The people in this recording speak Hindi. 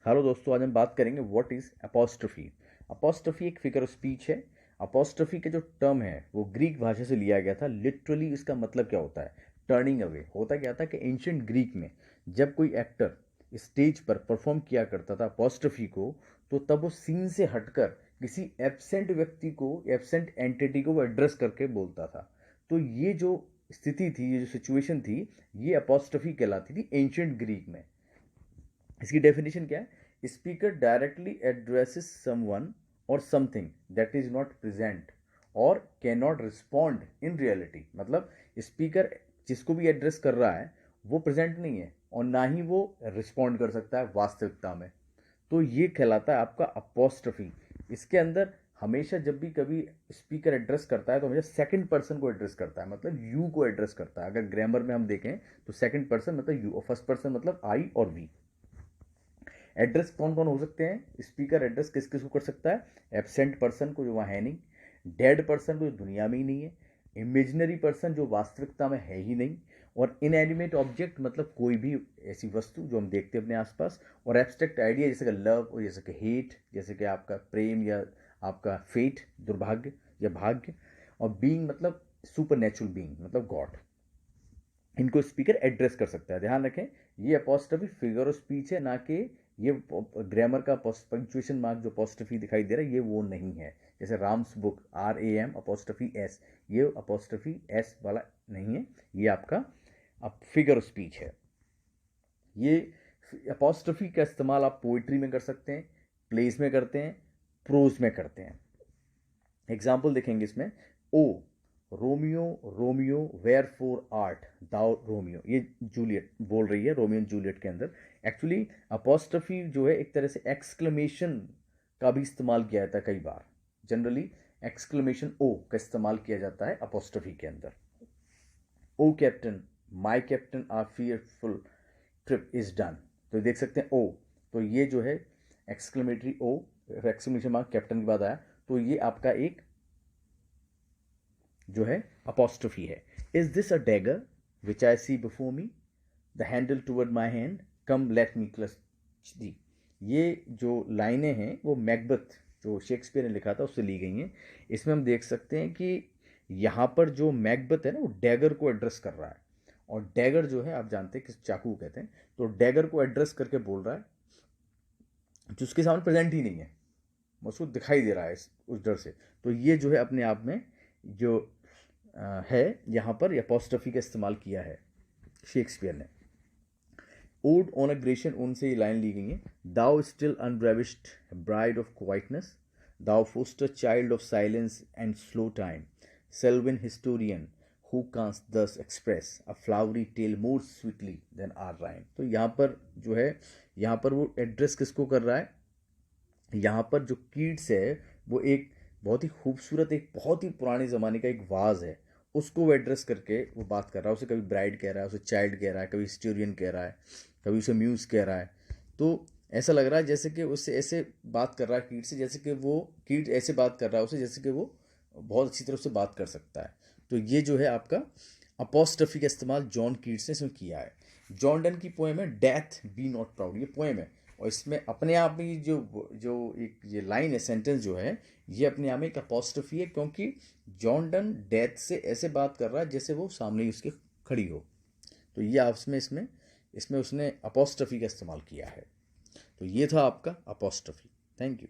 हेलो दोस्तों, आज हम बात करेंगे व्हाट इज़ अपॉस्ट्रोफी। अपॉस्ट्रोफी एक फिगर ऑफ स्पीच है। अपॉस्ट्रोफी का जो टर्म है वो ग्रीक भाषा से लिया गया था। लिटरली इसका मतलब क्या होता है? Turning away. होता क्या था कि एंशियंट ग्रीक में जब कोई एक्टर स्टेज पर परफॉर्म किया करता था अपॉस्ट्रोफी को, तो तब वो सीन से हटकर किसी एब्सेंट व्यक्ति को, एब्सेंट एंटिटी को वो एड्रेस करके बोलता था। तो ये जो स्थिति थी, ये जो सिचुएशन थी, ये अपॉस्ट्रोफी कहलाती थी एंशियंट ग्रीक में। इसकी डेफिनेशन क्या है? Speaker directly addresses someone or something that is not present और can not respond in reality. मतलब स्पीकर जिसको भी एड्रेस कर रहा है वो प्रेजेंट नहीं है और ना ही वो रिस्पॉन्ड कर सकता है वास्तविकता में। तो ये कहलाता है आपका अपॉस्ट्रफी। इसके अंदर हमेशा जब भी कभी स्पीकर एड्रेस करता है तो हमेशा सेकंड पर्सन को एड्रेस करता है, मतलब यू को एड्रेस करता है। अगर ग्रामर में हम देखें तो सेकंड पर्सन मतलब यू और फर्स्ट पर्सन मतलब आई और वी। एड्रेस कौन कौन हो सकते हैं? स्पीकर एड्रेस किस किस को कर सकता है? एब्सेंट पर्सन को जो वहाँ है नहीं, डेड पर्सन को जो दुनिया में ही नहीं है, इमेजिनरी पर्सन जो वास्तविकता में है ही नहीं, और इनएनिमेट ऑब्जेक्ट मतलब कोई भी ऐसी वस्तु जो हम देखते हैं अपने आसपास, और एब्स्ट्रैक्ट आइडिया जैसे कि लव और जैसे कि हेट, जैसे कि आपका प्रेम या आपका फेट, दुर्भाग्य या भाग्य, और बीइंग मतलब सुपर नेचुरल बीइंग मतलब गॉड। इनको स्पीकर एड्रेस कर सकता है। ध्यान रखें, ये अपॉस्ट्रफी फिगर ऑफ स्पीच है, ना कि ये ग्रामर का पंक्चुएशन मार्क जो अपॉस्ट्रफी दिखाई दे रहा है ये वो नहीं है। जैसे Ram's book RAM apostrophe S, ये अपॉस्ट्रफी S वाला नहीं है, ये आपका फिगर ऑफ स्पीच है। ये अपॉस्ट्रफी का इस्तेमाल आप पोइट्री में कर सकते हैं, प्लेस में करते हैं, प्रोज में करते हैं। एग्जाम्पल देखेंगे इसमें। O Romeo Romeo wherefore art thou Romeo, ये जूलियट बोल रही है रोमियो एंड जूलियट के अंदर। एक्चुअली अपॉस्ट्रफी जो है एक तरह से एक्सक्लेमेशन का भी इस्तेमाल किया जाता है कई बार। जनरली एक्सक्लेमेशन ओ का इस्तेमाल किया जाता है अपॉस्ट्रफी के अंदर। O captain, my captain our fearful trip is done. तो देख सकते हैं ओ, तो ये जो है exclamatory O, exclamation mark captain के बाद आया, तो ये आपका एक जो है अपॉस्ट्रफी है। Is this a dagger which I see before me, the handle toward my hand, come let me clutch thee. ये जो लाइनें हैं वो मैकबथ जो शेक्सपियर ने लिखा था उससे ली गई हैं। इसमें हम देख सकते हैं कि यहाँ पर जो मैकबथ है ना वो डैगर को एड्रेस कर रहा है, और डैगर जो है आप जानते हैं किस चाकू कहते हैं, तो डैगर को एड्रेस करके बोल रहा है जो उसके सामने प्रेजेंट ही नहीं है, उसको दिखाई दे रहा है उस डर से। तो ये जो है अपने आप में जो है यहाँ पर अपॉस्ट्रफी का इस्तेमाल किया है शेक्सपियर ने। ओड ऑन अ ग्रेशन उनसे ये लाइन ली गई है। Thou still unravished bride of quietness, thou foster child of silence and slow time, sylvan historian who canst thus express a flowery tale more sweetly than our rhyme. तो यहाँ पर जो है, यहाँ पर वो एड्रेस किसको कर रहा है? यहाँ पर जो कीट्स है वो एक बहुत ही खूबसूरत, एक बहुत ही पुराने ज़माने का एक वाज है, उसको वो एड्रेस करके वो बात कर रहा है। उसे कभी ब्राइड कह रहा है, उसे चाइल्ड कह रहा है, कभी हिस्टोरियन कह रहा है, कभी उसे म्यूज़ कह रहा है। तो ऐसा लग रहा है जैसे कि उससे ऐसे बात कर रहा है कीट से, जैसे कि वो कीट ऐसे बात कर रहा है उसे जैसे कि वो बहुत अच्छी तरह से बात कर सकता है। तो ये जो है आपका अपॉस्ट्रफी का इस्तेमाल जॉन कीट्स ने इसमें किया है। जॉन डन की पोएम है डेथ बी नॉट प्राउड, ये पोएम है, और इसमें अपने आप में जो जो एक ये लाइन है, सेंटेंस जो है, ये अपने आप में एक अपॉस्ट्रफी है, क्योंकि जॉन डन डेथ से ऐसे बात कर रहा है जैसे वो सामने ही उसके खड़ी हो। तो ये आपस में इसमें इसमें उसने अपॉस्ट्रफी का इस्तेमाल किया है। तो ये था आपका अपॉस्ट्रफी। Thank you.